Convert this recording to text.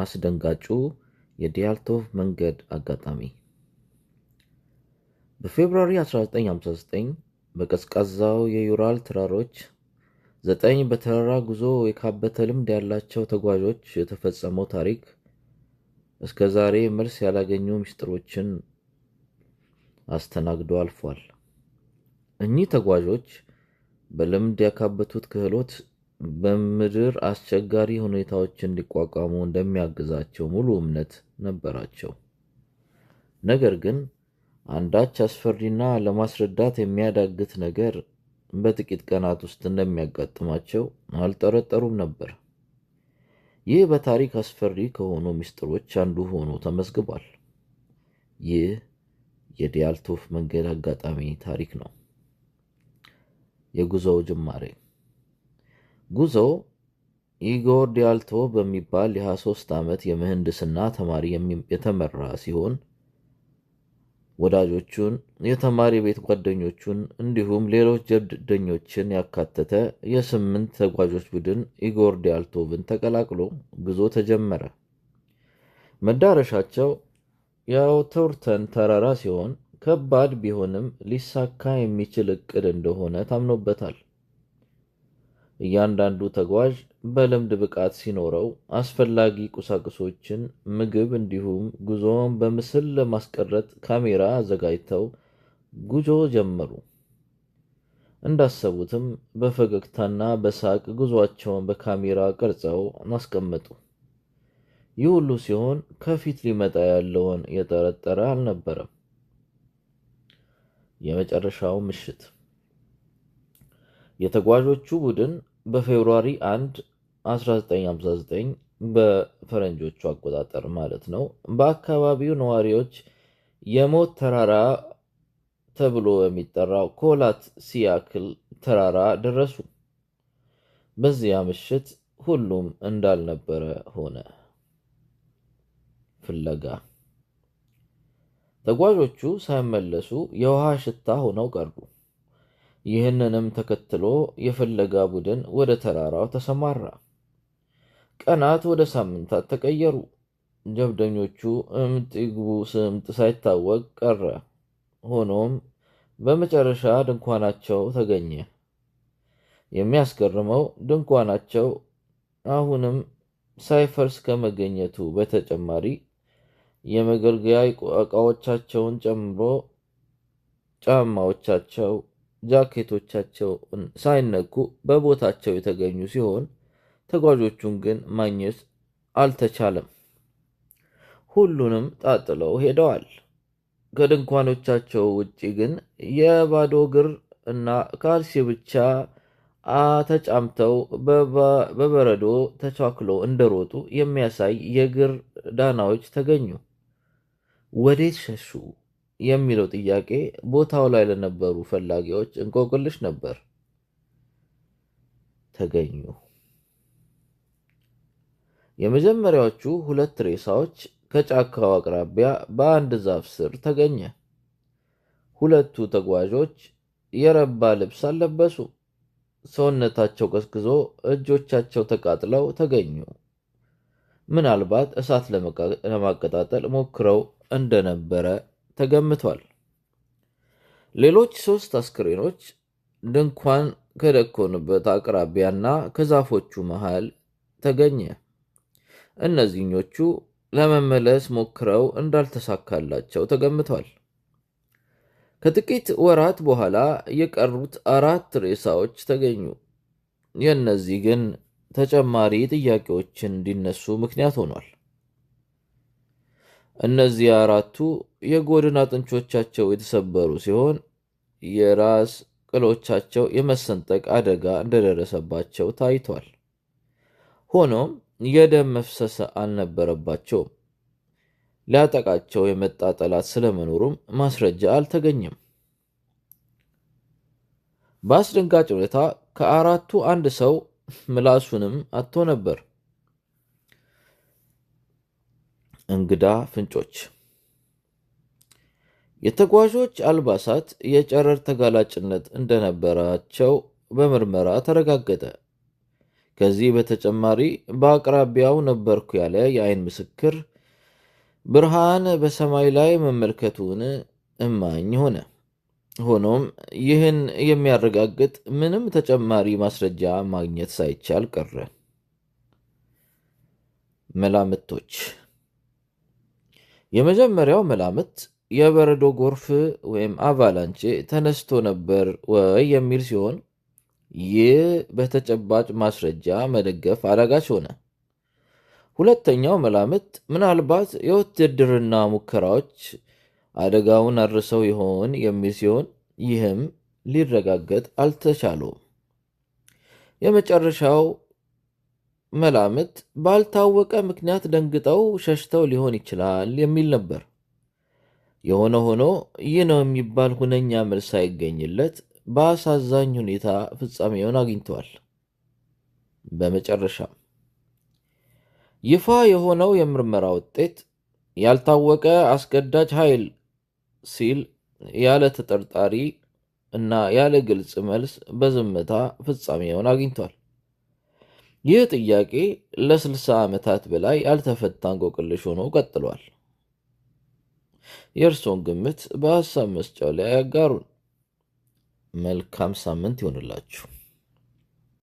አስደንጋጩ የዲያልቶቭ መንገድ አጋጣሚ። በፌብሩዋሪ 1959 በቀዝቃዛው የዩራል ተራሮች 9 በተራራ ጉዞ የካበተ ልምድ ያላቸው ተጓዦች የተፈጸመው ታሪክ እስከ ዛሬ መልስ ያላገኙ ምስጢሮችን አስተናግዶ አልፏል። እኚህ ተጓዦች በልምድ ያካበቱት ክህሎት በምድር አስቸጋሪ ሁኔታዎችን እንዲቋቋሙ እንደሚያግዛቸው ሙሉ እምነት ነበራቸው። ነገር ግን አንዳች አስፈሪና ለማስረዳት የሚያዳግት ነገር በጥቂት ቀናት ውስጥ እንደሚያጋጥማቸው አልጠረጠሩም ነበር። ይህ በታሪክ አስፈሪ ከሆኑ ምስጢሮች አንዱ ሆኖ ተመዝግቧል። ይህ የዲያልቶቭ መንገድ አጋጣሚ ታሪክ ነው። የጉዞው ጅማሬ። ጉዞው ኢጎር ዲያልቶቭ በሚባል የ23 ዓመት የምህንድስና ተማሪ የተመራ ሲሆን ወዳጆቹን፣ የተማሪ ቤት ጓደኞቹን እንዲሁም ሌሎች ጀብደኞችን ያካተተ የ8 ተጓዦች ቡድን ኢጎር ዲያልቶቭን ተቀላቅሎ ጉዞ ተጀመረ። መዳረሻቸው የአውቶርተን ተራራ ሲሆን ከባድ ቢሆንም ሊሳካ የሚችል እቅድ እንደሆነ ታምኖበታል። እያንዳንዱ ተጓዥ በልምድ ብቃት ሲኖረው አስፈላጊ ቁሳቁሶችን፣ ምግብ እንዲሁም ጉዞውን በምስል ለማስቀረት ካሜራ አዘጋጅተው ጉዞ ጀመሩ። እንዳሰቡትም በፈገግታና በሳቅ ጉዞአቸውን በካሜራ ቀርጸው አስቀመጡ። ይህ ሁሉ ሲሆን ከፊት ሊመጣ ያለውን የጠረጠረ አልነበረም። የመጨረሻው ምሽት። የተጓዦቹ ቡድን በፌብሩዋሪ 1 1959 በፈረንጆቹ አቆጣጠር ማለት ነው በአካባቢው ነዋሪዎች የሞት ተራራ ተብሎ የሚጠራው ኮላት ሲያክል ተራራ ደረሱ። በዚያ ምሽት ሁሉም እንዳልነበረ ሆነ። ፍለጋ። ተጓዦቹ ሳይመለሱ የውሃ ሽታ ሆነው ቀሩ። ይህንንም ተከትሎ የፍለጋ ቡድን ወደ ተራራው ተሰማራ። ቀናት ወደ ሳምንታት ተቀየሩ። ጀብደኞቹ እምጥ ይግቡ ስምጥ ሳይታወቅ ቀረ። ሆኖም በመጨረሻ ድንኳናቸው ተገኘ። የሚያስገርመው ድንኳናቸው አሁንም ሳይፈርስ ከመገኘቱ በተጨማሪ የመገልገያ ዕቃዎቻቸውን ጨምሮ ጫማዎቻቸው፣ ጃኬቶቻቸው ሳይነኩ በቦታቸው የተገኙ ሲሆን ተጓዦቹን ግን ማግኘት አልተቻለም። ሁሉንም ጣጥለው ሄደዋል። ከድንኳኖቻቸው ውጪ ግን የባዶ እግር እና ካልሲ ብቻ ተጫምተው በበረዶ ተቻክለው እንደሮጡ የሚያሳይ የእግር ዳናዎች ተገኙ። ወዴት ሸሹ የሚለው ጥያቄ ቦታው ላይ ለነበሩ ፈላጊዎች እንቆቅልሽ ነበር። ተገኙ። የመጀመሪያዎቹ 2 ሬሳዎች ከጫካው አቅራቢያ በአንድ ዛፍ ስር ተገኘ። ሁለቱ ተጓዦች የረባ ልብስ አልለበሱ። ሰውነታቸው ቀዝቅዞ እጆቻቸው ተቃጥለው ተገኙ። ምናልባት እሳት ለማቀጣጠል ሞክረው እንደነበረ ተገምቷል። ሌሎች 3 አስክሬኖች ድንኳን ከደኮኑበት አቅራቢያና ከዛፎቹ መሃል ተገኘ። እነዚህኞቹ ለመመለስ ሞክረው እንዳልተሳካላቸው ተገምቷል። ከጥቂት ወራት በኋላ የቀሩት 4 ሬሳዎች ተገኙ። የእነዚህ ግን ተጨማሪ ጥያቄዎችን እንዲነሱ ምክንያት ሆኗል። እነዚህ 4ቱ የጎድን አጥንቶቻቸው የተሰበሩ ሲሆን የራስ ቅሎቻቸው የመሰንጠቅ አደጋ እንደደረሰባቸው ታይቷል። ሆኖም የደም መፍሰስ አልነበረባቸውም። ሊያጠቃቸው የመጣ ጠላት ስለመኖሩም ማስረጃ አልተገኘም። በአስደንጋጭ ሁኔታ ከ4ቱ አንድ ሰው ምላሱንም አጥቶ ነበር። እንግዳ ፍንጮች። የተጓዦች አልባሳት የጨረር ተጋላጭነት እንደነበራቸው በምርመራ ተረጋገጠ። ከዚህ በተጨማሪ በአቅራቢያው ነበርኩ ያለ የዓይን ምስክር ብርሃን በሰማይ ላይ መመልከቱን እማኝ ሆነ። ሆኖም ይህን የሚያረጋግጥ ምንም ተጨማሪ ማስረጃ ማግኘት ሳይቻል ቀረ። መላምቶች። የመጀመሪያው መላምት የበረዶ ጎርፍ ወይም አቫላንቼ ተነስቶ ነበር ወይ የሚል ሲሆን ይህ በተጨባጭ ማስረጃ መደገፍ አዳጋች ሆነ። ሁለተኛው መላምት ምናልባት የውትድርና ሙከራዎች አደጋውን አድርሰው ይሆን የሚል ሲሆን ይህም ሊረጋገጥ አልተቻለውም። የመጨረሻው መላምት ባልታወቀ ምክንያት ደንግጠው ሸሽተው ሊሆን ይችላል የሚል ነበር። የሆነ ሆኖ ይህ ነው የሚባል ሁነኛ መልስ ሳይገኝለት በአሳዛኝ ሁኔታ ፍጻሜውን አግኝተዋል። በመጨረሻም ይፋ የሆነው የምርመራ ውጤት ያልታወቀ አስገዳጅ ኃይል ሲል ያለ ተጠርጣሪ እና ያለ ግልጽ መልስ በዝምታ ፍጻሜውን አግኝቷል። ይህ ጥያቄ ለ60 ዓመታት በላይ ያልተፈታ እንቆቅልሽ ሆኖ ቀጥሏል። የእርስዎን ግምት በሐሳብ መስጫው ላይ ያጋሩን። መልካም ሳምንት ይሆንላችሁ።